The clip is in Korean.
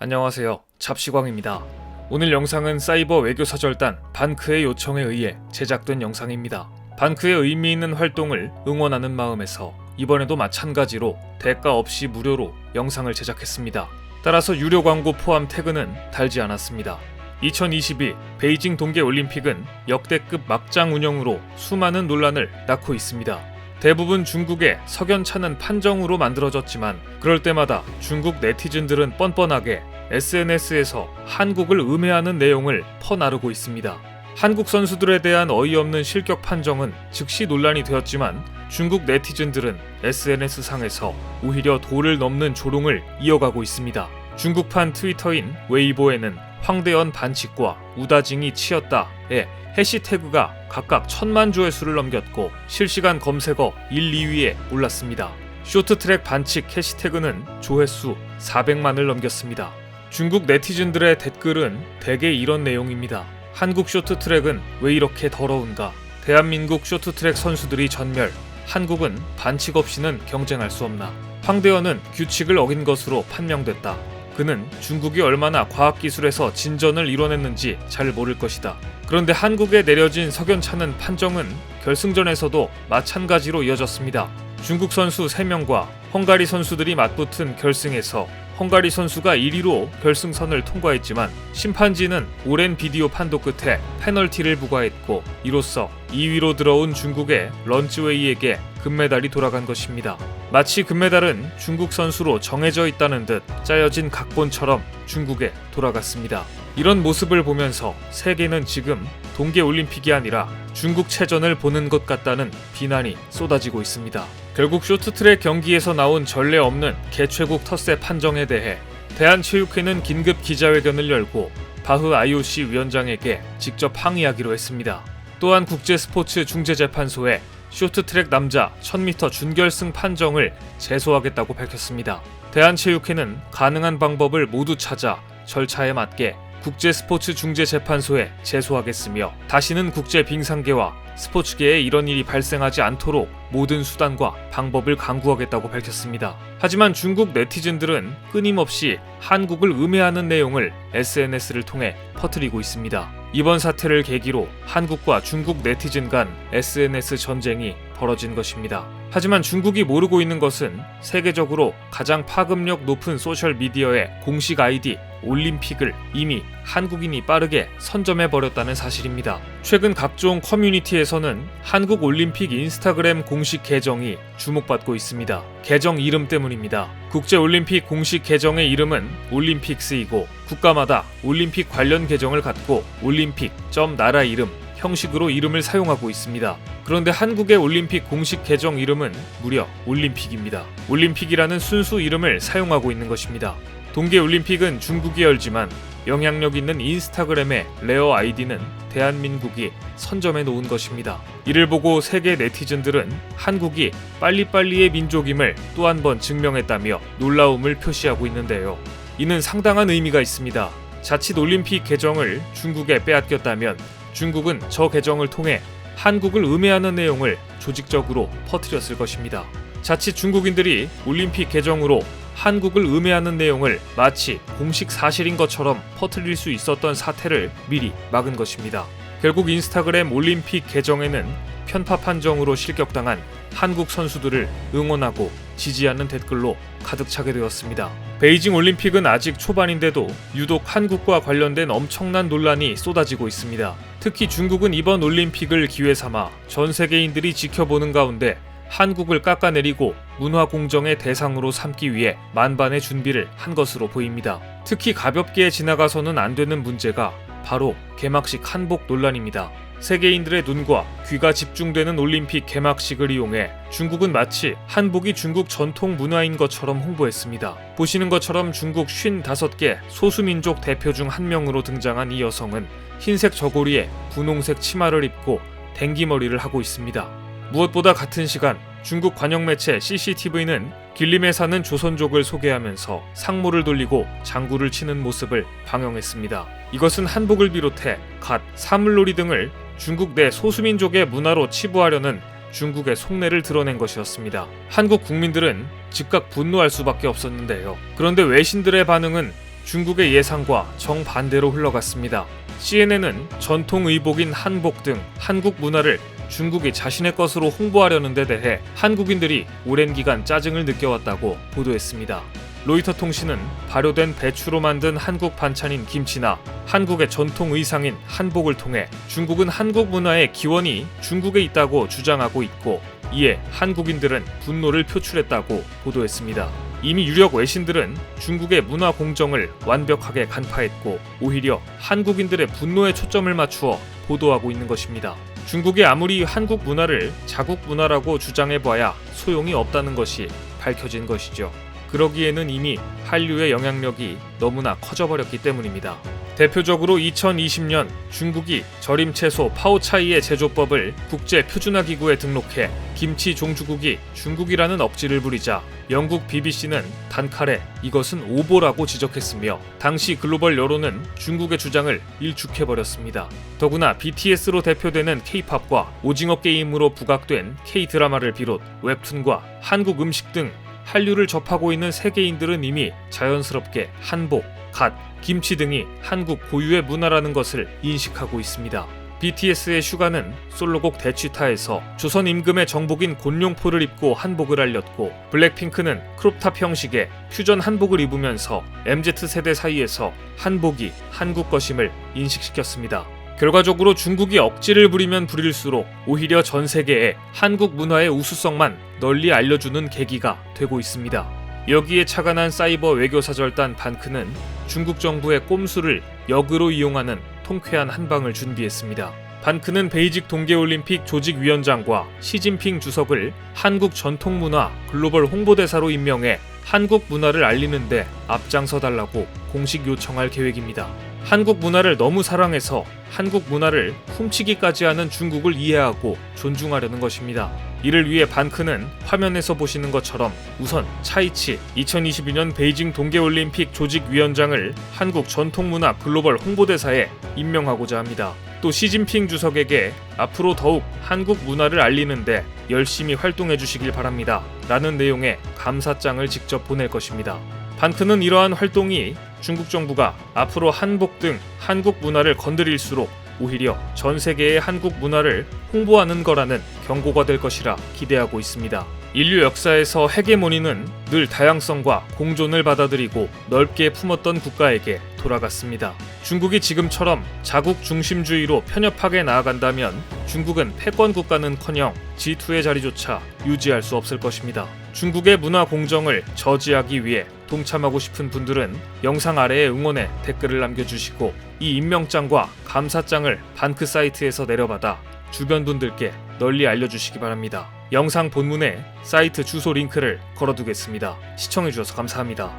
안녕하세요. 잡시광입니다. 오늘 영상은 사이버 외교사절단 반크의 요청에 의해 제작된 영상입니다. 반크의 의미 있는 활동을 응원하는 마음에서 이번에도 마찬가지로 대가 없이 무료로 영상을 제작했습니다. 따라서 유료 광고 포함 태그는 달지 않았습니다. 2022 베이징 동계올림픽은 역대급 막장 운영으로 수많은 논란을 낳고 있습니다. 대부분 중국의 석연찮은 판정으로 만들어졌지만 그럴 때마다 중국 네티즌들은 뻔뻔하게 SNS에서 한국을 음해하는 내용을 퍼나르고 있습니다. 한국 선수들에 대한 어이없는 실격 판정은 즉시 논란이 되었지만 중국 네티즌들은 SNS상에서 오히려 도를 넘는 조롱을 이어가고 있습니다. 중국판 트위터인 웨이보에는 황대현 반칙과 우다징이 치였다에 해시태그가 각각 1000만 조회수를 넘겼고 실시간 검색어 1, 2위에 올랐습니다. 쇼트트랙 반칙 해시태그는 조회수 400만을 넘겼습니다. 중국 네티즌들의 댓글은 대개 이런 내용입니다. 한국 쇼트트랙은 왜 이렇게 더러운가? 대한민국 쇼트트랙 선수들이 전멸. 한국은 반칙 없이는 경쟁할 수 없나? 황대현은 규칙을 어긴 것으로 판명됐다. 그는 중국이 얼마나 과학기술에서 진전을 이뤄냈는지 잘 모를 것이다. 그런데 한국에 내려진 석연찮은 판정은 결승전에서도 마찬가지로 이어졌습니다. 중국 선수 3명과 헝가리 선수들이 맞붙은 결승에서 헝가리 선수가 1위로 결승선을 통과했지만 심판진은 오랜 비디오 판도 끝에 페널티를 부과했고 이로써 2위로 들어온 중국의 런츠웨이에게 금메달이 돌아간 것입니다. 마치 금메달은 중국 선수로 정해져 있다는 듯 짜여진 각본처럼 중국에 돌아갔습니다. 이런 모습을 보면서 세계는 지금 동계올림픽이 아니라 중국 체전을 보는 것 같다는 비난이 쏟아지고 있습니다. 결국 쇼트트랙 경기에서 나온 전례 없는 개최국 텃세 판정에 대해 대한체육회는 긴급 기자회견을 열고 바흐 IOC 위원장에게 직접 항의하기로 했습니다. 또한 국제스포츠중재재판소에 쇼트트랙 남자 1000m 준결승 판정을 제소하겠다고 밝혔습니다. 대한체육회는 가능한 방법을 모두 찾아 절차에 맞게 국제스포츠중재재판소에 제소하겠으며 다시는 국제빙상계와 스포츠계에 이런 일이 발생하지 않도록 모든 수단과 방법을 강구하겠다고 밝혔습니다. 하지만 중국 네티즌들은 끊임없이 한국을 음해하는 내용을 SNS를 통해 퍼뜨리고 있습니다. 이번 사태를 계기로 한국과 중국 네티즌 간 SNS 전쟁이 벌어진 것입니다. 하지만 중국이 모르고 있는 것은 세계적으로 가장 파급력 높은 소셜미디어의 공식 아이디 올림픽을 이미 한국인이 빠르게 선점해버렸다는 사실입니다. 최근 각종 커뮤니티에서는 한국 올림픽 인스타그램 공식 계정이 주목받고 있습니다. 계정 이름 때문입니다. 국제올림픽 공식 계정의 이름은 올림픽스이고 국가마다 올림픽 관련 계정을 갖고 올림픽 나라 이름 형식으로 이름을 사용하고 있습니다. 그런데 한국의 올림픽 공식 계정 이름은 무려 올림픽입니다. 올림픽이라는 순수 이름을 사용하고 있는 것입니다. 동계올림픽은 중국이 열지만 영향력 있는 인스타그램의 레어 아이디는 대한민국이 선점해 놓은 것입니다. 이를 보고 세계 네티즌들은 한국이 빨리빨리의 민족임을 또 한 번 증명했다며 놀라움을 표시하고 있는데요. 이는 상당한 의미가 있습니다. 자칫 올림픽 계정을 중국에 빼앗겼다면 중국은 저 계정을 통해 한국을 음해하는 내용을 조직적으로 퍼뜨렸을 것입니다. 자칫 중국인들이 올림픽 계정으로 한국을 음해하는 내용을 마치 공식 사실인 것처럼 퍼뜨릴 수 있었던 사태를 미리 막은 것입니다. 결국 인스타그램 올림픽 계정에는 편파 판정으로 실격당한 한국 선수들을 응원하고 지지하는 댓글로 가득 차게 되었습니다. 베이징 올림픽은 아직 초반인데도 유독 한국과 관련된 엄청난 논란이 쏟아지고 있습니다. 특히 중국은 이번 올림픽을 기회 삼아 전 세계인들이 지켜보는 가운데 한국을 깎아내리고 문화 공정의 대상으로 삼기 위해 만반의 준비를 한 것으로 보입니다. 특히 가볍게 지나가서는 안 되는 문제가 바로 개막식 한복 논란입니다. 세계인들의 눈과 귀가 집중되는 올림픽 개막식을 이용해 중국은 마치 한복이 중국 전통 문화인 것처럼 홍보했습니다. 보시는 것처럼 중국 55개 소수민족 대표 중 한 명으로 등장한 이 여성은 흰색 저고리에 분홍색 치마를 입고 댕기머리를 하고 있습니다. 무엇보다 같은 시간 중국 관영매체 CCTV는 길림에 사는 조선족을 소개하면서 상모를 돌리고 장구를 치는 모습을 방영했습니다. 이것은 한복을 비롯해 갓, 사물놀이 등을 중국 내 소수민족의 문화로 치부하려는 중국의 속내를 드러낸 것이었습니다. 한국 국민들은 즉각 분노할 수밖에 없었는데요. 그런데 외신들의 반응은 중국의 예상과 정반대로 흘러갔습니다. CNN은 전통 의복인 한복 등 한국 문화를 중국이 자신의 것으로 홍보하려는 데 대해 한국인들이 오랜 기간 짜증을 느껴왔다고 보도했습니다. 로이터 통신은 발효된 배추로 만든 한국 반찬인 김치나 한국의 전통 의상인 한복을 통해 중국은 한국 문화의 기원이 중국에 있다고 주장하고 있고, 이에 한국인들은 분노를 표출했다고 보도했습니다. 이미 유력 외신들은 중국의 문화 공정을 완벽하게 간파했고 오히려 한국인들의 분노에 초점을 맞추어 보도하고 있는 것입니다. 중국이 아무리 한국 문화를 자국 문화라고 주장해봐야 소용이 없다는 것이 밝혀진 것이죠. 그러기에는 이미 한류의 영향력이 너무나 커져버렸기 때문입니다. 대표적으로 2020년 중국이 절임 채소 파오차이의 제조법을 국제 표준화 기구에 등록해 김치 종주국이 중국이라는 억지를 부리자 영국 BBC는 단칼에 이것은 오보라고 지적했으며, 당시 글로벌 여론은 중국의 주장을 일축해버렸습니다. 더구나 BTS로 대표되는 K-팝과 오징어 게임으로 부각된 K-드라마를 비롯 웹툰과 한국 음식 등 한류를 접하고 있는 세계인들은 이미 자연스럽게 한복, 갓, 김치 등이 한국 고유의 문화라는 것을 인식하고 있습니다. BTS의 슈가는 솔로곡 대취타에서 조선 임금의 정복인 곤룡포를 입고 한복을 알렸고, 블랙핑크는 크롭탑 형식의 퓨전 한복을 입으면서 MZ세대 사이에서 한복이 한국 것임을 인식시켰습니다. 결과적으로 중국이 억지를 부리면 부릴수록 오히려 전 세계에 한국 문화의 우수성만 널리 알려주는 계기가 되고 있습니다. 여기에 착안한 사이버 외교사절단 반크는 중국 정부의 꼼수를 역으로 이용하는 통쾌한 한방을 준비했습니다. 반크는 베이직 동계올림픽 조직위원장과 시진핑 주석을 한국 전통문화 글로벌 홍보대사로 임명해 한국 문화를 알리는데 앞장서달라고 공식 요청할 계획입니다. 한국 문화를 너무 사랑해서 한국 문화를 훔치기까지 하는 중국을 이해하고 존중하려는 것입니다. 이를 위해 반크는 화면에서 보시는 것처럼 우선 차이치 2022년 베이징 동계올림픽 조직위원장을 한국 전통문화 글로벌 홍보대사에 임명하고자 합니다. 또 시진핑 주석에게 앞으로 더욱 한국 문화를 알리는데 열심히 활동해 주시길 바랍니다 라는 내용의 감사장을 직접 보낼 것입니다. 반크는 이러한 활동이 중국 정부가 앞으로 한복 등 한국 문화를 건드릴수록 오히려 전 세계의 한국 문화를 홍보하는 거라는 경고가 될 것이라 기대하고 있습니다. 인류 역사에서 헤게모니는 늘 다양성과 공존을 받아들이고 넓게 품었던 국가에게 돌아갔습니다. 중국이 지금처럼 자국 중심주의로 편협하게 나아간다면 중국은 패권 국가는커녕 G2의 자리조차 유지할 수 없을 것입니다. 중국의 문화 공정을 저지하기 위해 동참하고 싶은 분들은 영상 아래에 응원의 댓글을 남겨주시고 이 임명장과 감사장을 반크 사이트에서 내려받아 주변 분들께 널리 알려주시기 바랍니다. 영상 본문에 사이트 주소 링크를 걸어두겠습니다. 시청해주셔서 감사합니다.